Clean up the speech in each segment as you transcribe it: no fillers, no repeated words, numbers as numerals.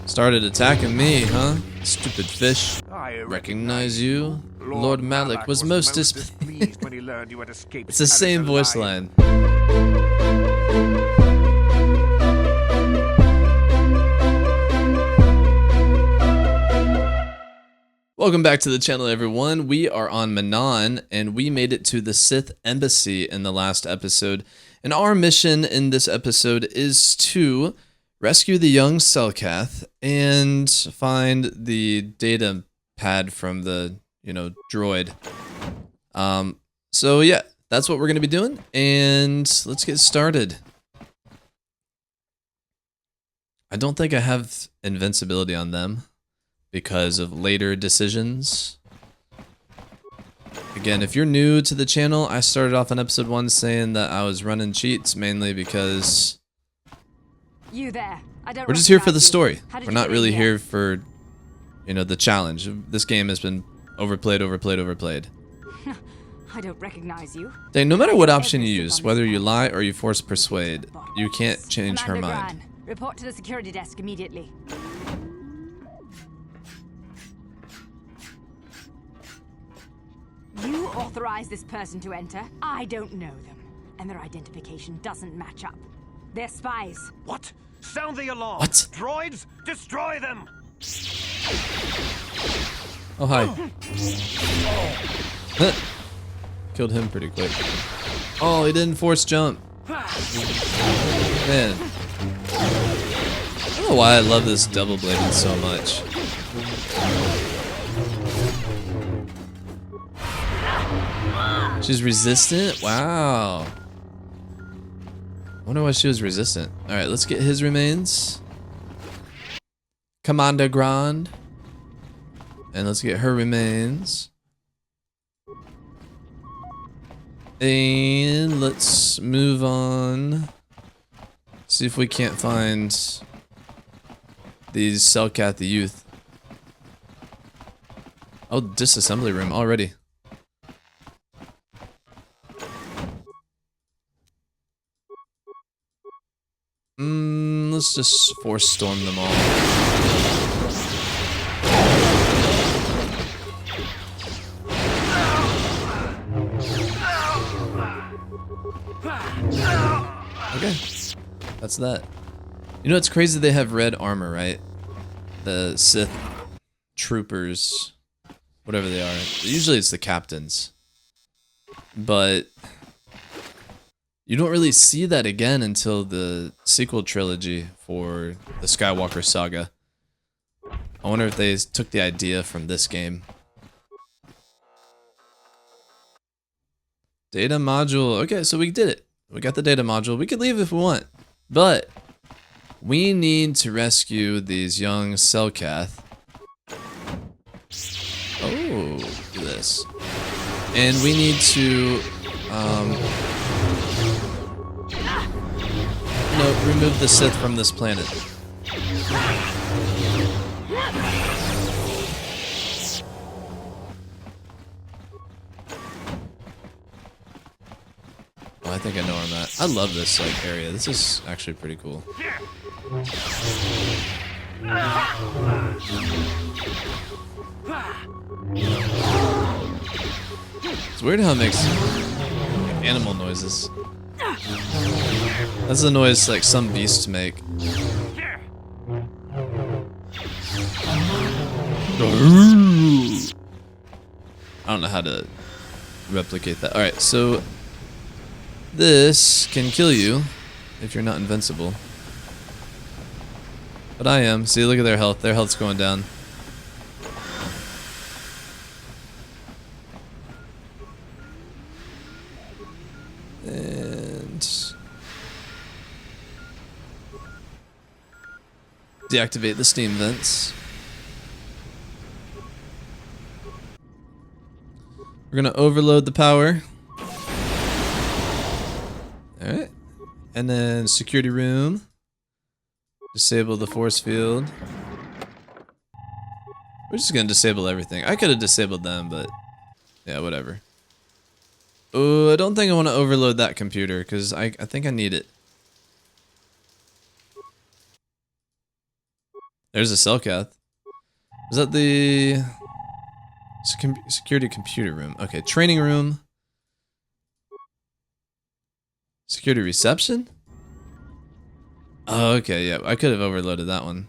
Started attacking me, huh? Stupid fish. I Recognize you? Lord Malik was most displeased when he learned you had escaped. It's the same voice line. Welcome back to the channel, everyone. We are on Manaan, and we made it to the Sith Embassy in the last episode. And our mission in this episode is to rescue the young Selkath and find the data pad from the, droid. So yeah, that's what we're going to be doing, and let's get started. I don't think I have invincibility on them because of later decisions. Again, if you're new to the channel, I started off on episode 1 saying that I was running cheats mainly because we're just here for the story. We're not really here for, the challenge. This game has been overplayed. I don't recognize you. Dang, no matter what option you use, whether you lie or you force persuade, you can't change her mind. Report to the security desk immediately. You authorized this person to enter. I don't know them, and their identification doesn't match up. They're spies. What? Sound the alarm! What? Droids, destroy them! Oh, hi. Killed him pretty quick. Oh, he didn't force jump. Man. I don't know why I love this double bladed so much. She's resistant? Wow. Wonder why she was resistant. Alright, let's get his remains. Commander Grand. And let's get her remains. And let's move on. See if we can't find these Selkath the youth. Oh, disassembly room already. Let's just force storm them all. Okay, that's that. It's crazy they have red armor, right? The Sith troopers, whatever they are. Usually it's the captains. But you don't really see that again until the sequel trilogy for the Skywalker saga. I wonder if they took the idea from this game. Data module. Okay, so we did it. We got the data module. We could leave if we want. But we need to rescue these young Selkath. Oh, look at this. And we need to remove the Sith from this planet. Oh, I think I know where I'm at. I love this area. This is actually pretty cool. It's weird how it makes animal noises. That's the noise some beasts make. I don't know how to replicate that. Alright, so this can kill you if you're not invincible. But I am. See, look at their health. Their health's going down. And deactivate the steam vents. We're gonna overload the power. Alright. And then security room. Disable the force field. We're just gonna disable everything. I could have disabled them, but yeah, whatever. Oh, I don't think I want to overload that computer because I think I need it. There's a Selkath. Is that the security computer room? Okay, training room. Security reception? Oh, okay, yeah. I could have overloaded that one.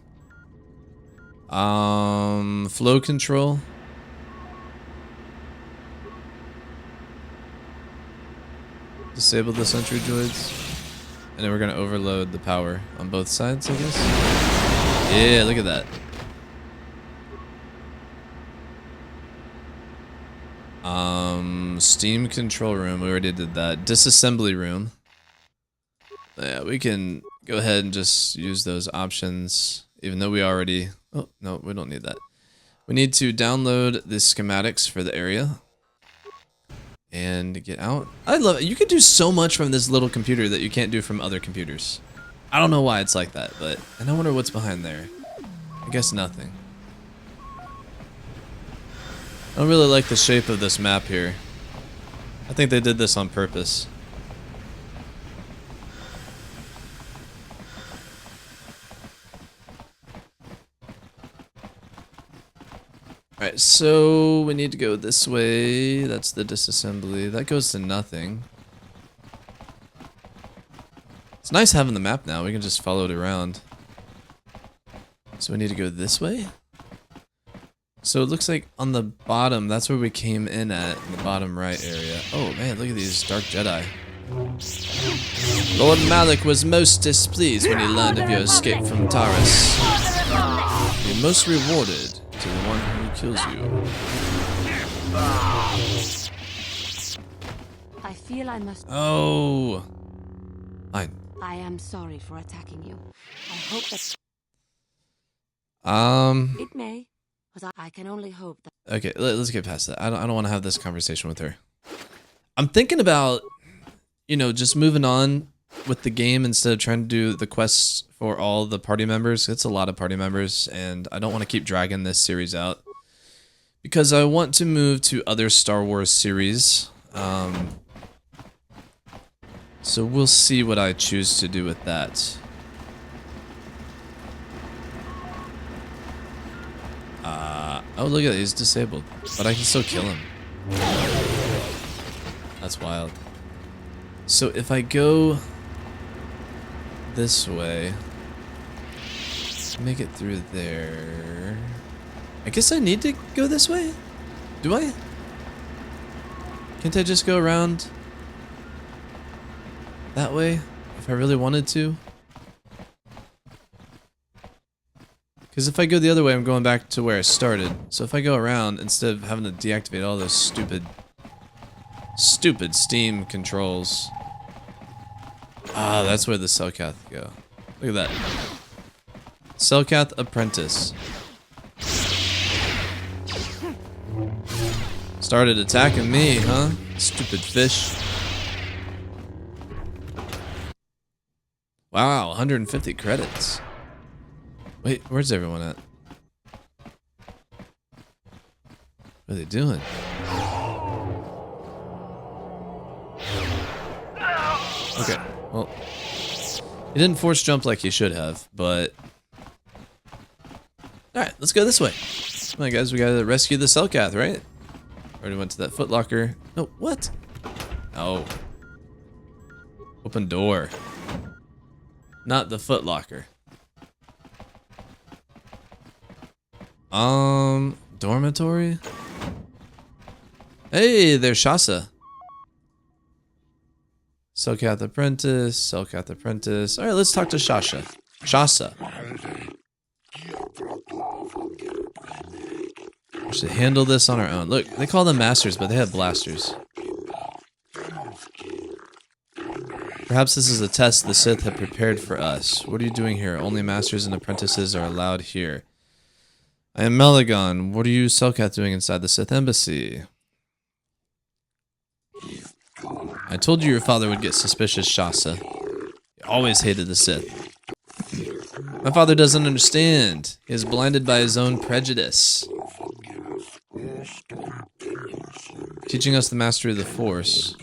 Flow control. Disable the sentry droids. And then we're gonna overload the power on both sides, I guess. Yeah, look at that. Steam control room. We already did that. Disassembly room. Yeah, we can go ahead and just use those options, even though we already... Oh, no, we don't need that. We need to download the schematics for the area. And get out. I love it. You can do so much from this little computer that you can't do from other computers. I don't know why it's like that, but... And I wonder what's behind there. I guess nothing. I don't really like the shape of this map here. I think they did this on purpose. Alright, so we need to go this way. That's the disassembly. That goes to nothing. It's nice having the map now. We can just follow it around. So we need to go this way? So it looks like on the bottom, that's where we came in at, in the bottom right area. Oh man, look at these Dark Jedi. Lord Malik was most displeased when he learned of your escape from Taris. Be most rewarded to the one who kills you. I feel I must... Oh. Fine. I am sorry for attacking you. I hope that... It may. But I can only hope that... Okay, let's get past that. I don't want to have this conversation with her. I'm thinking about, you know, just moving on with the game instead of trying to do the quests for all the party members. It's a lot of party members, and I don't want to keep dragging this series out. Because I want to move to other Star Wars series. So we'll see what I choose to do with that. Oh, look at it. He's disabled. But I can still kill him. That's wild. So if I go this way, make it through there. I guess I need to go this way? Do I? Can't I just go around that way if I really wanted to? Because if I go the other way, I'm going back to where I started. So if I go around, instead of having to deactivate all those stupid Steam controls. Ah, that's where the Selkath go. Look at that. Selkath Apprentice. Started attacking me, huh? Stupid fish. Wow, 150 credits. Wait, where's everyone at? What are they doing? Okay, well, he didn't force jump like he should have, but... Alright, let's go this way. Come on, guys, we gotta rescue the Selkath, right? Already went to that footlocker. No, what? Oh. Open door. Not the footlocker. Dormitory? Hey, there's Shasa. Selkath Apprentice, Selkath Apprentice. Alright, let's talk to Shasa. Shasa. We should handle this on our own. Look, they call them masters, but they have blasters. Perhaps this is a test the Sith have prepared for us. What are you doing here? Only masters and apprentices are allowed here. I am Melagon. What are you, Selkath, doing inside the Sith embassy? I told you your father would get suspicious, Shasa. He always hated the Sith. My father doesn't understand. He is blinded by his own prejudice. Teaching us the mastery of the Force.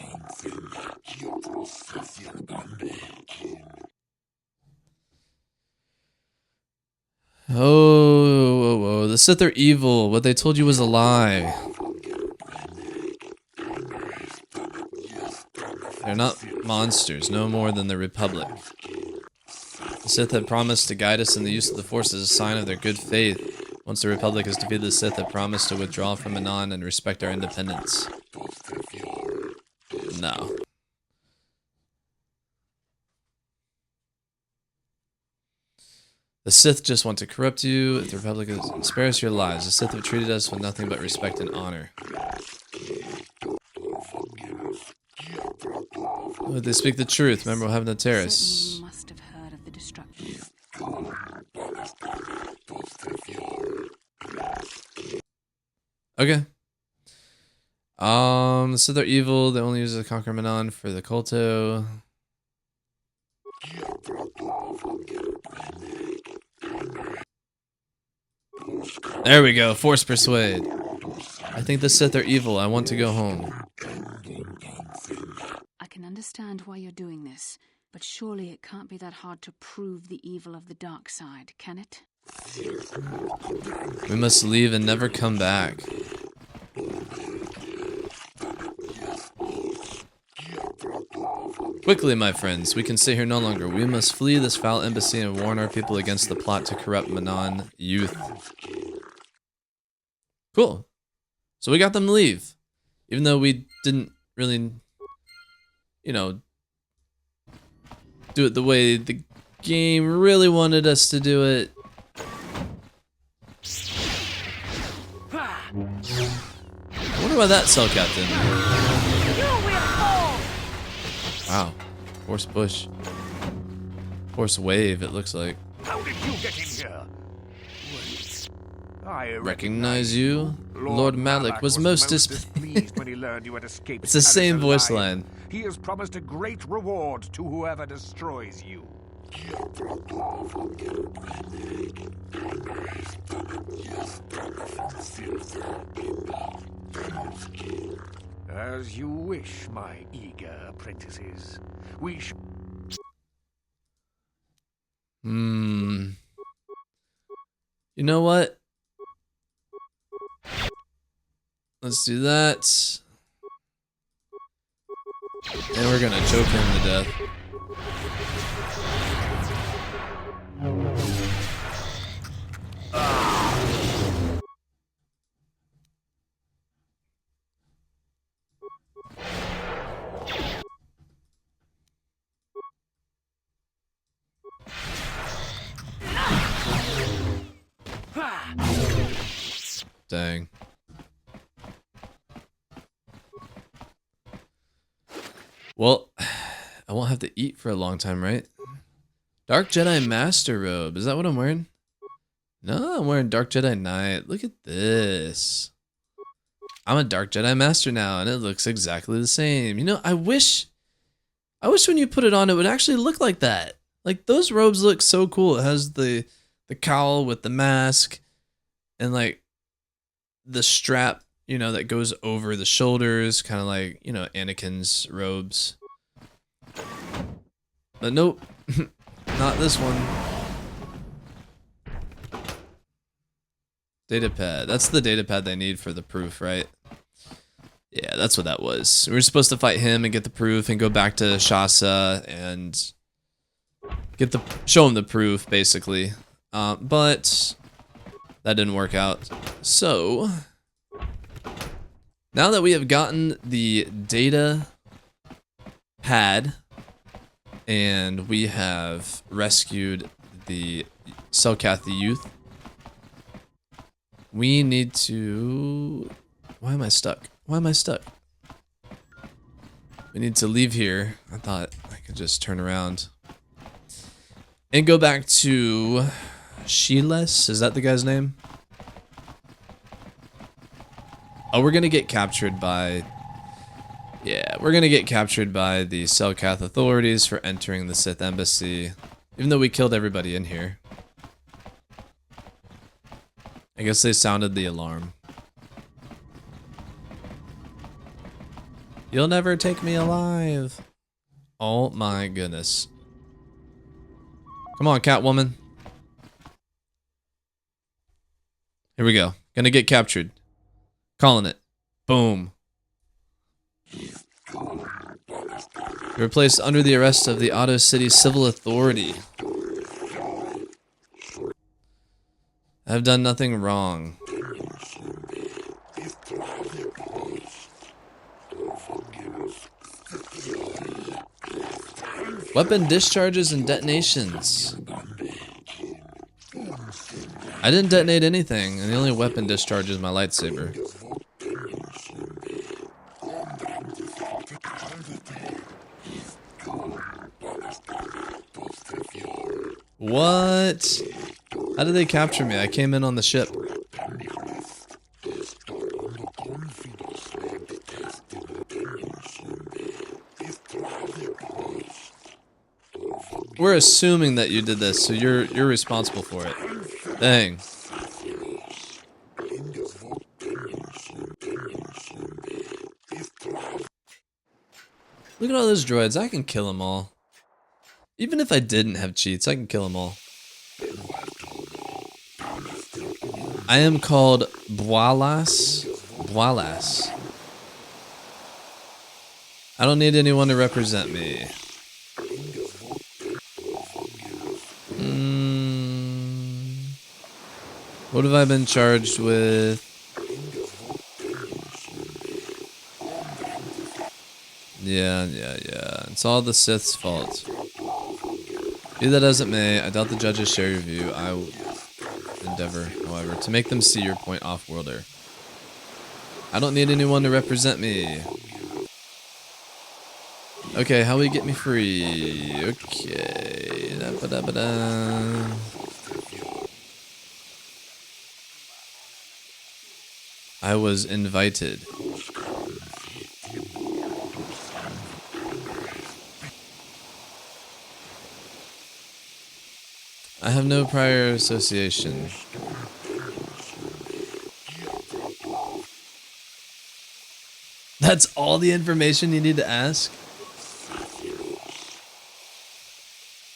Oh, whoa, whoa. The Sith are evil. What they told you was a lie. They're not monsters, no more than the Republic. The Sith had promised to guide us in the use of the Force as a sign of their good faith. Once the Republic has defeated the Sith, had promised to withdraw from Manaan and respect our independence. No. The Sith just want to corrupt you. If the Republic is spare us your lives. The Sith have treated us with nothing but respect and honor. Oh, they speak the truth. Remember what happened to Terrace. Certainly you must have heard of the destruction. Okay. The Sith are evil. They only use it to conquer Manaan for the Kolto. There we go. Force persuade. I think the Sith are evil. I want to go home. I can understand why you're doing this, but surely it can't be that hard to prove the evil of the dark side, can it? We must leave and never come back. Quickly, my friends, we can stay here no longer. We must flee this foul embassy and warn our people against the plot to corrupt Manaan youth. Cool. So we got them to leave. Even though we didn't really, you know, do it the way the game really wanted us to do it. I wonder why that Selkath didn't. Wow. Force push. Force wave, it looks like. How did you get in here? Wait. I Recognize you? Lord Malik was most displeased when he learned you had escaped. It's the same Paris voice alive. line. He has promised a great reward to whoever destroys you. As you wish, my eager apprentices. We shall. You know what? Let's do that. And we're gonna choke him to death. Dang. Well, I won't have to eat for a long time, right? Dark Jedi Master Robe. Is that what I'm wearing? No, I'm wearing Dark Jedi Knight. Look at this. I'm a Dark Jedi Master now, and it looks exactly the same. You know, I wish when you put it on, it would actually look like that. Like, those robes look so cool. It has the cowl with the mask, and like the strap, you know, that goes over the shoulders, kind of like, you know, Anakin's robes. But nope, not this one. Datapad. That's the datapad they need for the proof, right? Yeah, that's what that was. We were supposed to fight him and get the proof and go back to Shasa and show him the proof, basically. But that didn't work out. So now that we have gotten the data pad and we have rescued the Selkath youth, we need to... Why am I stuck? Why am I stuck? We need to leave here. I thought I could just turn around and go back to Shiles. Is that the guy's name? Oh, we're gonna get captured by... Yeah, we're gonna get captured by the Selkath authorities for entering the Sith embassy. Even though we killed everybody in here. I guess they sounded the alarm. You'll never take me alive. Oh my goodness. Come on, Catwoman. Here we go. Gonna get captured. Calling it. Boom. You were placed under the arrest of the Otto City Civil Authority. I have done nothing wrong. Weapon discharges and detonations. I didn't detonate anything, and the only weapon discharge is my lightsaber. What? How did they capture me? I came in on the ship. We're assuming that you did this, so you're responsible for it. Dang. Look at all those droids. I can kill them all. Even if I didn't have cheats, I can kill them all. I am called Boalas. Boalas. I don't need anyone to represent me. What have I been charged with? Yeah. It's all the Sith's fault. Be that as it may, I doubt the judges share your view. I will endeavor, however, to make them see your point off-worlder. I don't need anyone to represent me. Okay, how will you get me free? Okay. Da-ba-da-ba-da. I was invited. I have no prior association. That's all the information you need to ask?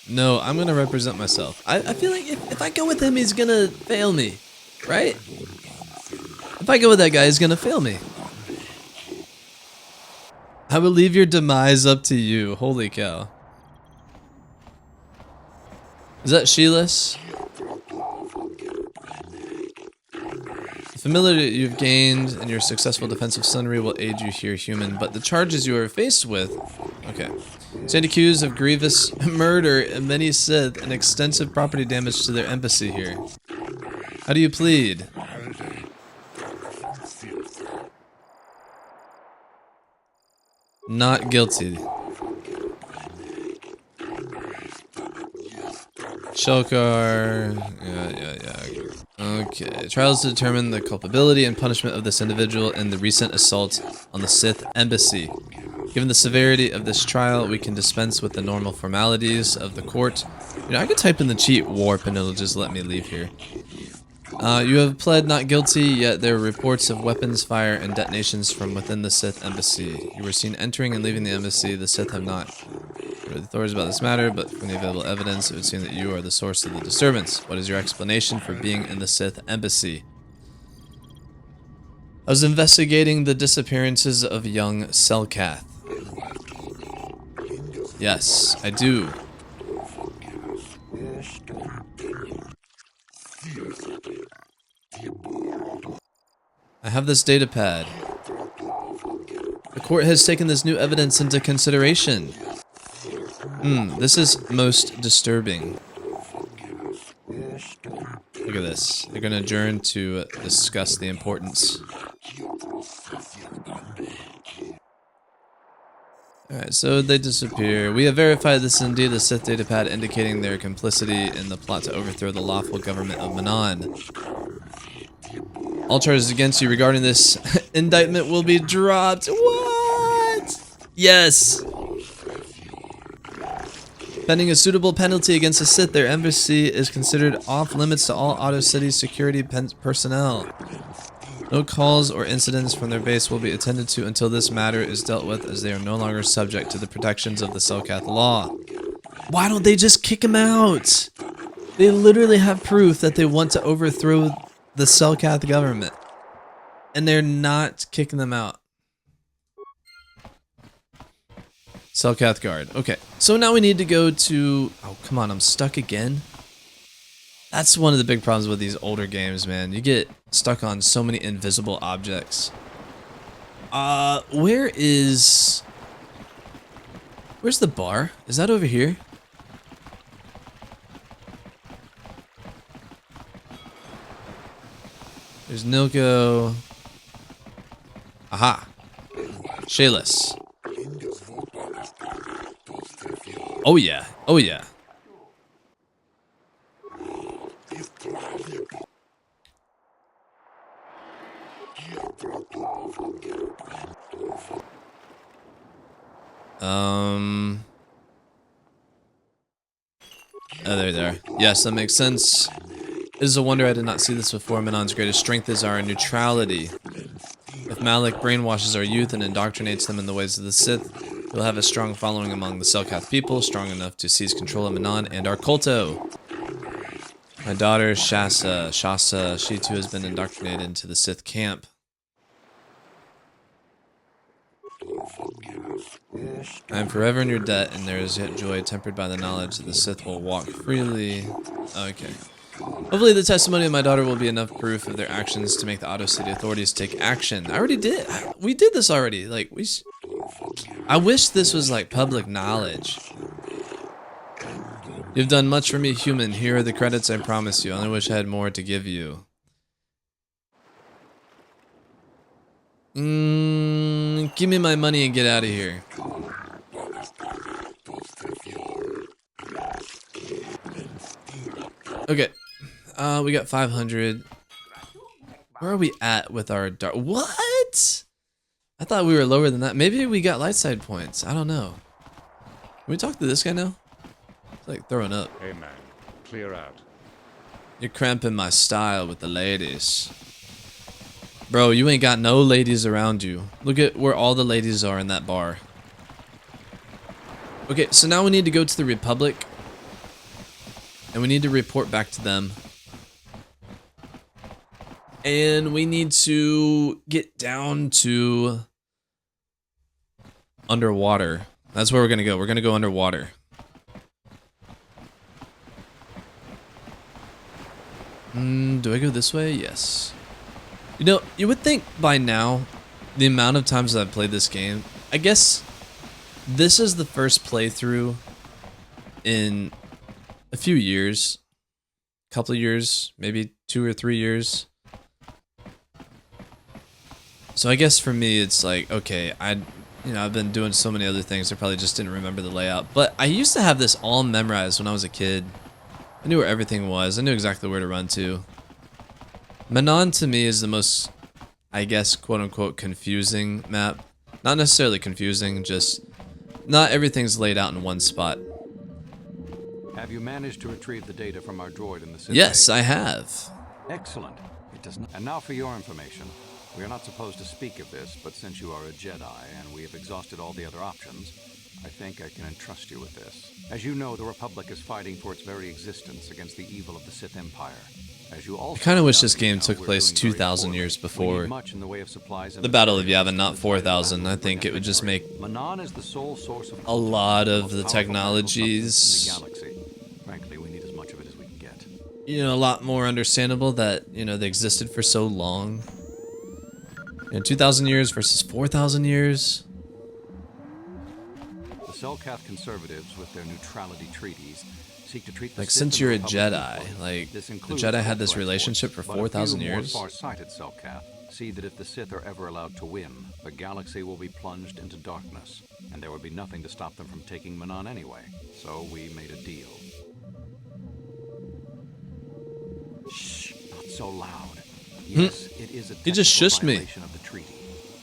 No, I'm gonna represent myself. I feel like if I go with him, he's gonna fail me, right? If I go with that guy, he's gonna fail me. I will leave your demise up to you. Holy cow. Is that Sheilas? The familiarity you've gained and your successful defense of Sunry will aid you here, human, but the charges you are faced with... Okay. Stand accused of grievous murder and many Sith and extensive property damage to their embassy here. How do you plead? Not guilty. Selkath. Yeah. Okay. Trials to determine the culpability and punishment of this individual in the recent assault on the Sith embassy. Given the severity of this trial, we can dispense with the normal formalities of the court. You know, I could type in the cheat warp and it'll just let me leave here. You have pled not guilty, yet there are reports of weapons fire and detonations from within the Sith embassy. You were seen entering and leaving the embassy. The Sith have not heard the authorities about this matter, but from the available evidence, it would seem that you are the source of the disturbance. What is your explanation for being in the Sith embassy? I was investigating the disappearances of young Selkath. Yes, I do. I have this data pad. The court has taken this new evidence into consideration. This is most disturbing. Look at this. They're going to adjourn to discuss the importance. Alright, so they disappear. We have verified this is indeed the Sith datapad indicating their complicity in the plot to overthrow the lawful government of Manaan. All charges against you regarding this indictment will be dropped. What? Yes! Pending a suitable penalty against the Sith, their embassy is considered off limits to all Otto City's security personnel. No calls or incidents from their base will be attended to until this matter is dealt with, as they are no longer subject to the protections of the Selkath law. Why don't they just kick him out? They literally have proof that they want to overthrow the Selkath government. And they're not kicking them out. Selkath guard. Okay, so now we need to go to... Oh, come on, I'm stuck again? That's one of the big problems with these older games, man. You get stuck on so many invisible objects. Where's the bar? Is that over here? There's Nilko. Aha. Shayless. Oh yeah. Oh yeah. Oh, there they are. Yes, that makes sense. It is a wonder I did not see this before. Manaan's greatest strength is our neutrality. If Malik brainwashes our youth and indoctrinates them in the ways of the Sith, we'll have a strong following among the Selkath people, strong enough to seize control of Manaan and our Kolto. My daughter, Shasta, she too has been indoctrinated into the Sith camp. I am forever in your debt, and there is yet joy tempered by the knowledge that the Sith will walk freely. Okay. Hopefully the testimony of my daughter will be enough proof of their actions to make the Otto City authorities take action. I already did. We did this already. Like, I wish this was like public knowledge. You've done much for me, human. Here are the credits I promise you. I only wish I had more to give you. Give me my money and get out of here. Okay. We got 500. Where are we at with our dark? What? I thought we were lower than that. Maybe we got light side points. I don't know. Can we talk to this guy now? It's like throwing up. Hey man, clear out. You're cramping my style with the ladies. Bro, you ain't got no ladies around you. Look at where all the ladies are in that bar. Okay, so now we need to go to the Republic. And we need to report back to them. And we need to get down to underwater. That's where we're going to go. We're going to go underwater. Do I go this way? Yes. You know, you would think by now, the amount of times that I've played this game, I guess this is the first playthrough in a few years, couple of years, maybe 2 or 3 years. So I guess for me, it's like, okay, I've been doing so many other things, I probably just didn't remember the layout. But I used to have this all memorized when I was a kid. I knew where everything was. I knew exactly where to run to. Manaan to me is the most, I guess, quote-unquote confusing map. Not necessarily confusing, just not everything's laid out in one spot. Have you managed to retrieve the data from our droid in the city? Yes, I have. Excellent. It does not. And now for your information. We are not supposed to speak of this, but since you are a Jedi and we have exhausted all the other options, I think I can entrust you with this. As you know, the Republic is fighting for its very existence against the evil of the Sith Empire. As you also I kind of wish this undoubtedly game know, took we're place doing very 2,000 poorly. years We before need much in the way of supplies and the Battle of materials Yavin, not to 4,000. I win think it would just victory. make Manaan is the sole source of a lot of most the powerful medical substance technologies, in the galaxy. Frankly, we need as much of it as we can get. you know, a lot more understandable that, you know, they existed for so long. You know, 2,000 years versus 4,000 years. The Selkath conservatives, with their neutrality treaties, seek to treat the Like, Sith since and you're a Republic Jedi, equally. like, This the includes Jedi had the this Threat relationship for Force, but a 4,000 few more years. far-sighted Selkath see that if the Sith are ever allowed to win, the galaxy will be plunged into darkness, and there would be nothing to stop them from taking Manaan anyway. So we made a deal. Shh, not so loud. Yes, it is a He just technical shushed me. violation of the treaty,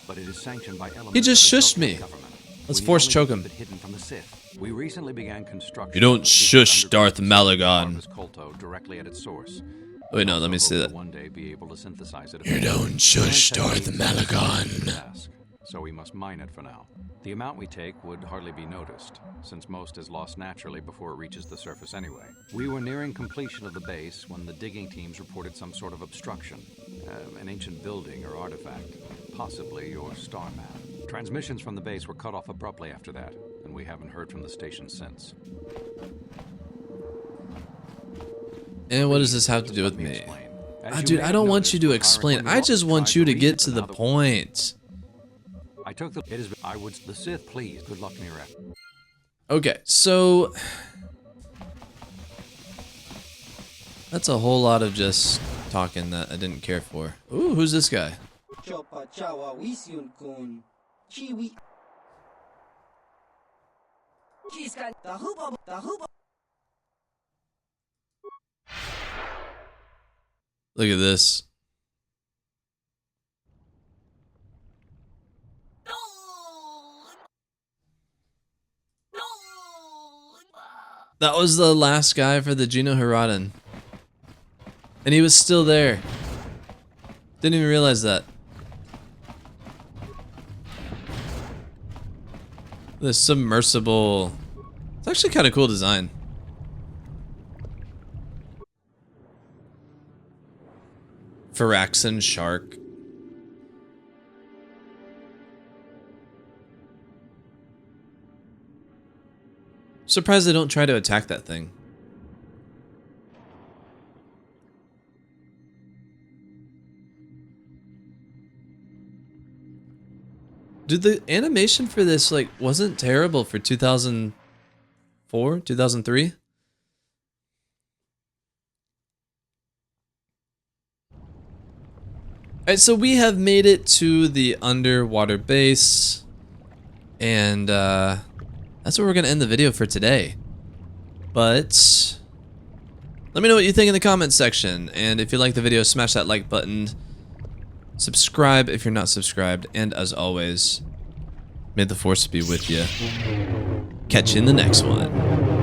but it is sanctioned by elements He just of the shushed Selkath me. government. Let's We force only choke keep him. it hidden from the Sith. We recently began construction. You don't of a secret shush underground Darth facility to Malagon. harvest Kolto directly at its source. Wait, no, We let me also see hope that. to one day be able to synthesize it You don't shush and Darth techniques Malagon. task. so we must mine it for now. The amount we take would hardly be noticed, since most is lost naturally before it reaches the surface anyway. We were nearing completion of the base when the digging teams reported some sort of obstruction. An ancient building or artifact, possibly your star map. Transmissions from the base were cut off abruptly after that, and we haven't heard from the station since. And what does this have to do with Let me me? explain. Dude, I don't want you to explain. I just want you to get to the point. I took the. It is. I would. The Sith, please. Good luck in your effort. Okay, so that's a whole lot of just talking that I didn't care for. Ooh, who's this guy? Look at this. That was the last guy for the Gino Hiradan. And he was still there. Didn't even realize that. The submersible. It's actually kind of cool design. Firaxan shark. Surprised they don't try to attack that thing. Dude, the animation for this like wasn't terrible for 2004, 2003. Alright, so we have made it to the underwater base. And that's where we're going to end the video for today. But let me know what you think in the comments section. And if you like the video, smash that like button. Subscribe if you're not subscribed. And as always, may the force be with you. Catch you in the next one.